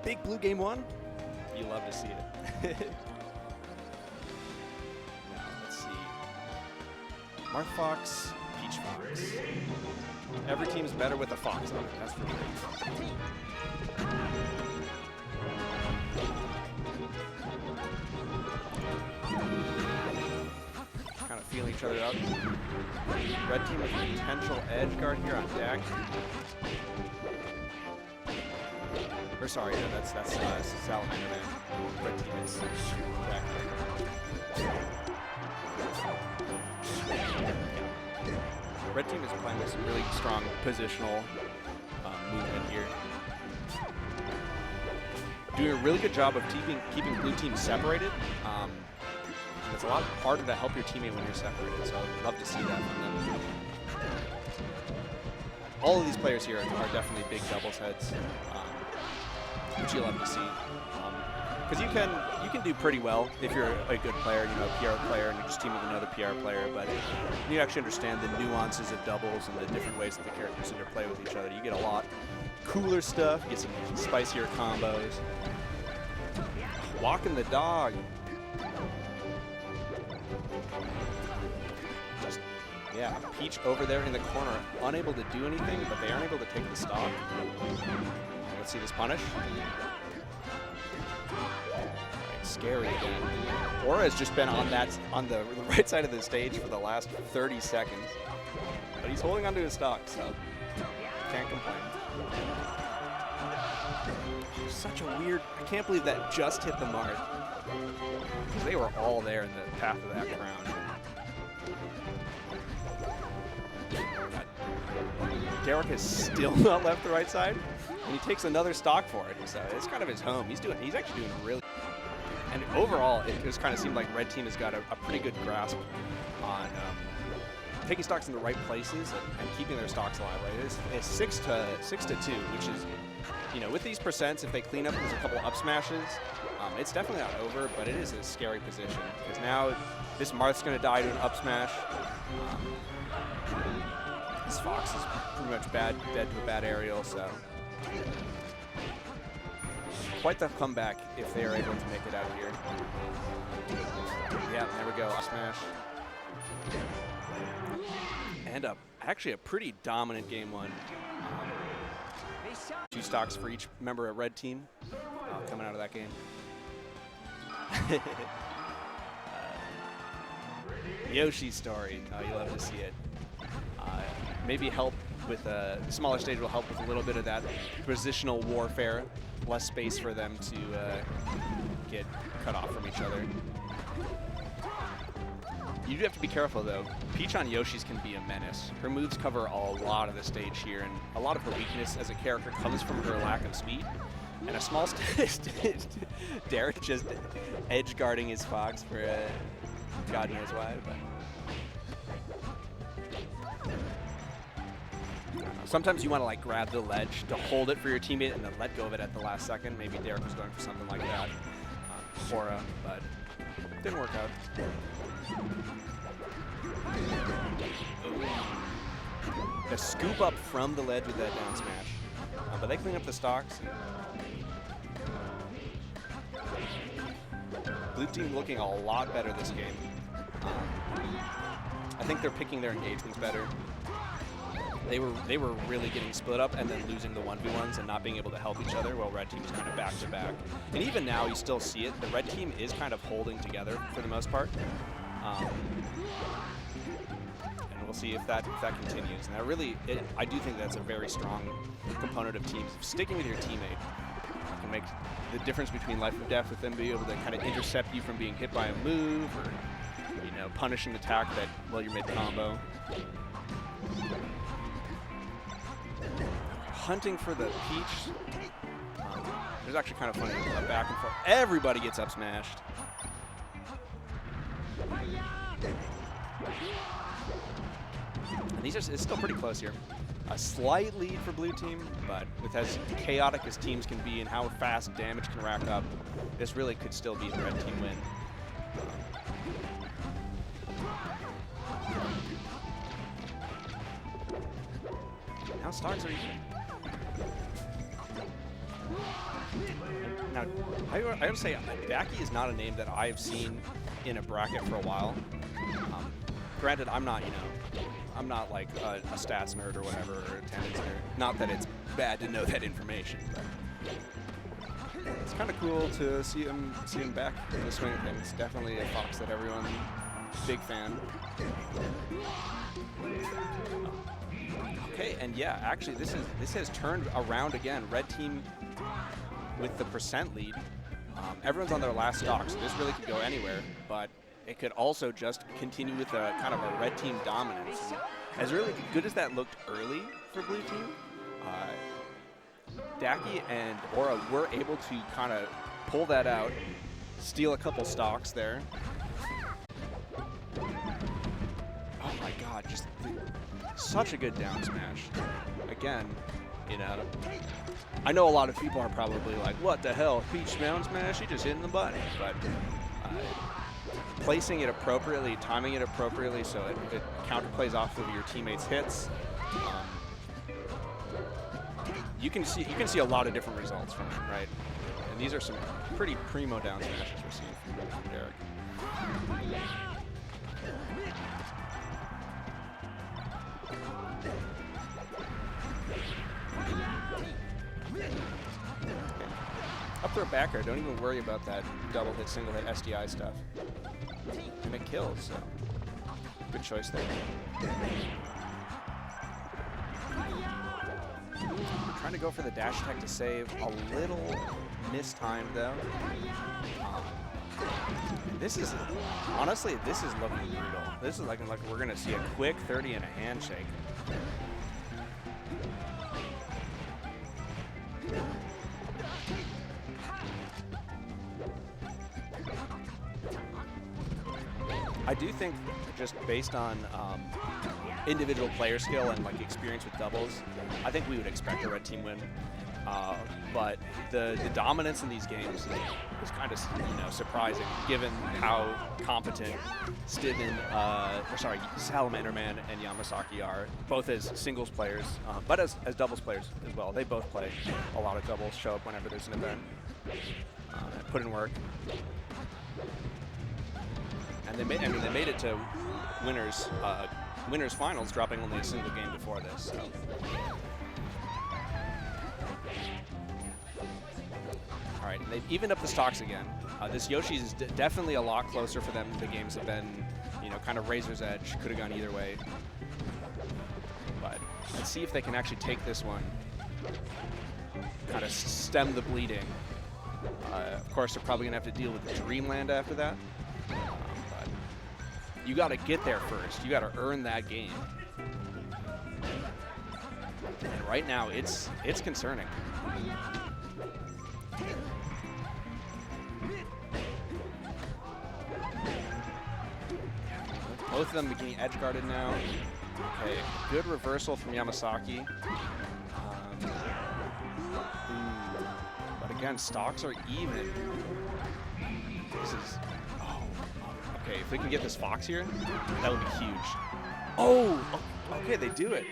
Big blue game one. You love to see it. Now, let's see. Marth Fox, Peach Fox. Every team's better with a Fox on it, that's for sure. Kind of feeling each other out. Red team with potential edge guard here on Dacky. Or sorry, no, that's Salamanderman. Red team is Dacky. Red team is playing with some really strong positional movement here. Doing a really good job of keeping blue team separated. It's a lot harder to help your teammate when you're separated, so I'd love to see that from them. All of these players here are definitely big doubles heads, which you'll love to see. Because you can do pretty well if you're a good player, you know, a PR player, and you just team with another PR player, but you actually understand the nuances of doubles and the different ways that the characters interplay with each other. You get a lot cooler stuff, you get some spicier combos. Walking the dog. Just, yeah, Peach over there in the corner, unable to do anything, but they aren't able to take the stock. Let's see this punish. Scary again. Aura has just been on the right side of the stage for the last 30 seconds. But he's holding onto his stock, so can't complain. Such a weird, I can't believe that just hit the mark. Because they were all there in the path of that crown. Derek has still not left the right side, and he takes another stock for it. So it's kind of his home. He's actually doing really. And overall, it just kind of seemed like Red Team has got a pretty good grasp on taking stocks in the right places and keeping their stocks alive. Right, it's 6 to 2, which is, you know, with these percents, if they clean up with a couple up smashes, it's definitely not over. But it is a scary position because now this Marth's going to die to an up smash. This Fox is pretty much dead to a bad aerial, so. Quite the comeback if they are able to make it out of here. Yeah, there we go, up smash. And actually a pretty dominant game one. 2 stocks for each member of Red Team coming out of that game. Yoshi's story, you love to see it. Maybe help with a smaller stage will help with a little bit of that positional warfare. Less space for them to get cut off from each other. You do have to be careful though. Peach on Yoshi's can be a menace. Her moves cover a lot of the stage here, and a lot of her weakness as a character comes from her lack of speed. And a small stage, Derek just edge guarding his Fox for God knows why. But sometimes you want to like grab the ledge to hold it for your teammate and then let go of it at the last second. Maybe Derek was going for something like that, Aura, but didn't work out. The scoop up from the ledge with that down smash, but they clean up the stocks. Blue team looking a lot better this game. I think they're picking their engagements better. They were really getting split up and then losing the 1v1s and not being able to help each other, while Red Team is kind of back to back. And even now, you still see it. The Red Team is kind of holding together for the most part. And we'll see if that continues. And I do think that's a very strong component of teams. Sticking with your teammate can make the difference between life and death, with them being able to kind of intercept you from being hit by a move, or punish an attack that you made the combo. Hunting for the Peach. It was actually kind of funny, back and forth. Everybody gets up smashed. And it's still pretty close here. A slight lead for blue team, but with as chaotic as teams can be and how fast damage can rack up, this really could still be the red team win. Now stocks are even. Now, I would say Dacky is not a name that I've seen in a bracket for a while. Granted, I'm not, I'm not like a stats nerd or whatever, or attendance nerd. Not that it's bad to know that information, but it's kind of cool to see him back in the swing of things. Definitely a Fox that everyone's big fan. Okay, and yeah, actually, this has turned around again. Red team with the percent lead. Everyone's on their last stock, so this really could go anywhere, but it could also just continue with a kind of a red team dominance. As really good as that looked early for blue team, Dacky and Aura were able to kind of pull that out, steal a couple stocks there. Oh my god, just such a good down smash. Again, I know a lot of people are probably like, what the hell, Peach down smash, he just hitting the button. But placing it appropriately, timing it appropriately so it counterplays off of your teammates' hits. You can see a lot of different results from it, right? And these are some pretty primo down smashes we're seeing from Derek. Up throw back air, don't even worry about that double hit, single hit SDI stuff. And it kills, so good choice there. Trying to go for the dash attack to save, a little mistimed though. This is, honestly, this is looking brutal. This is looking like we're gonna see a quick 30 and a handshake. I do think, just based on individual player skill and like experience with doubles, I think we would expect a red team win. But the dominance in these games is kind of surprising, given how competent Salamanderman and Yamasaki are, both as singles players, but as doubles players as well. They both play a lot of doubles, show up whenever there's an event, put in work. And they made it to winners finals, dropping only a single game before this. So. All right, they've evened up the stocks again. This Yoshi's is definitely a lot closer for them. The games have been, kind of razor's edge. Could have gone either way. But let's see if they can actually take this one, kind of stem the bleeding. Of course, they're probably gonna have to deal with Dreamland after that. You got to get there first. You got to earn that game. And right now, it's concerning. Both of them beginning edge guarded now. Okay, good reversal from Yamasaki. But again, stocks are even. This is. Okay, if we can get this Fox here, that would be huge. Oh, okay, they do it.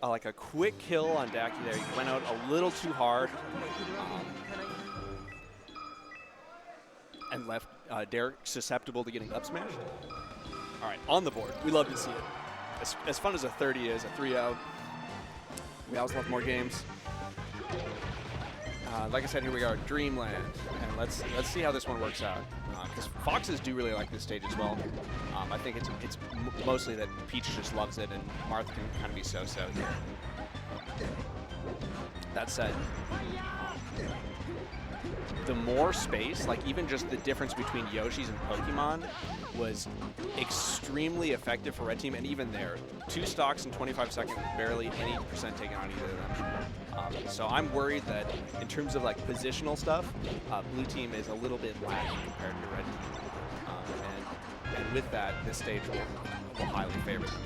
Like a quick kill on Dacky there. He went out a little too hard. And left Derek susceptible to getting up smashed. All right, on the board. We love to see it. As fun as a 30 is, a 3-0. We always love more games. Like I said, here we are, Dreamland, and let's see how this one works out. Because Foxes do really like this stage as well. I think it's mostly that Peach just loves it, and Marth can kind of be so-so here. That said, the more space, like even just the difference between Yoshi's and Pokemon, was extremely effective for Red Team, and even there, 2 stocks in 25 seconds, barely any percent taken on either of them. So I'm worried that in terms of like positional stuff, Blue Team is a little bit lacking compared to Red Team. And with that, this stage will highly favor them.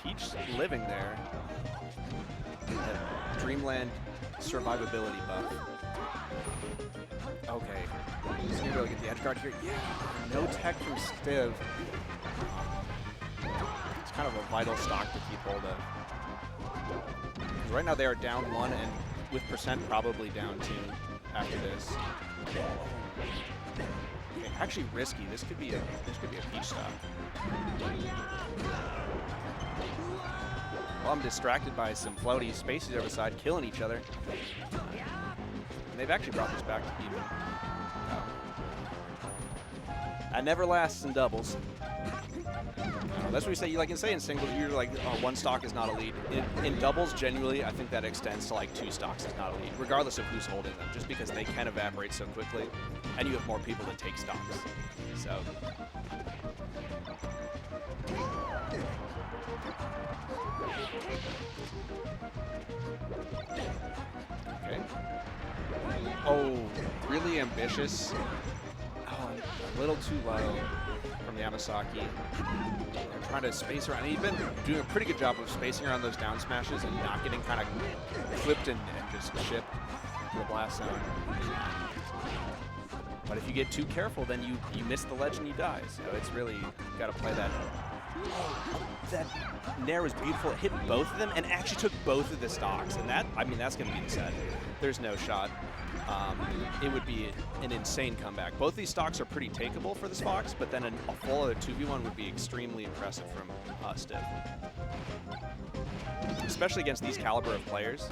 Peach living there. Dreamland survivability buff. Okay. He's going to be able to get the edge guard here. Yeah. No tech from Stiv. It's kind of a vital stock to keep hold of. Right now they are down 1 and with percent probably down 2 after this. Okay, actually risky. This could be a peach stop. Well, I'm distracted by some floaty spaces over the side, killing each other. And they've actually brought this back to even. That never lasts in doubles. That's what we say. Like in singles, you're like, oh, 1 stock is not a lead. In doubles, genuinely, I think that extends to like 2 stocks is not a lead, regardless of who's holding them, just because they can evaporate so quickly, and you have more people that take stocks. So. Okay. Oh, really ambitious. Oh, a little too low from Yamasaki. They're trying to space around. He's been doing a pretty good job of spacing around those down smashes and not getting kind of flipped and just shipped to the blast zone. But if you get too careful, then you miss the ledge and you die. So it's really got to play that. That nair was beautiful. It hit both of them and actually took both of the stocks. And that, I mean, that's going to be the set. There's no shot. It would be an insane comeback. Both these stocks are pretty takeable for this Fox, but then a full other 2v1 would be extremely impressive from Stiv. Especially against these caliber of players.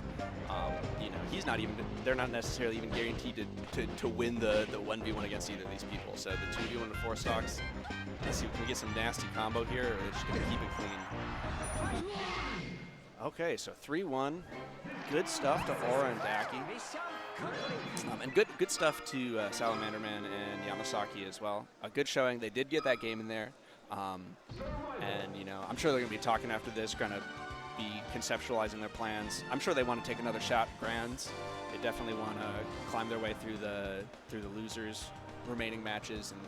You know, he's not even, they're not necessarily even guaranteed to win the 1v1 against either of these people. So the 2v1 to 4 stocks, let's see, can we get some nasty combo here, or they're just going to keep it clean? Okay, so 3-1. Good stuff to Aura and Dacky. And good stuff to Salamanderman and Yamasaki as well. A good showing. They did get that game in there. And, you know, I'm sure they're going to be talking after this, going to be conceptualizing their plans. I'm sure they want to take another shot at Grands. They definitely want to climb their way through the losers' remaining matches and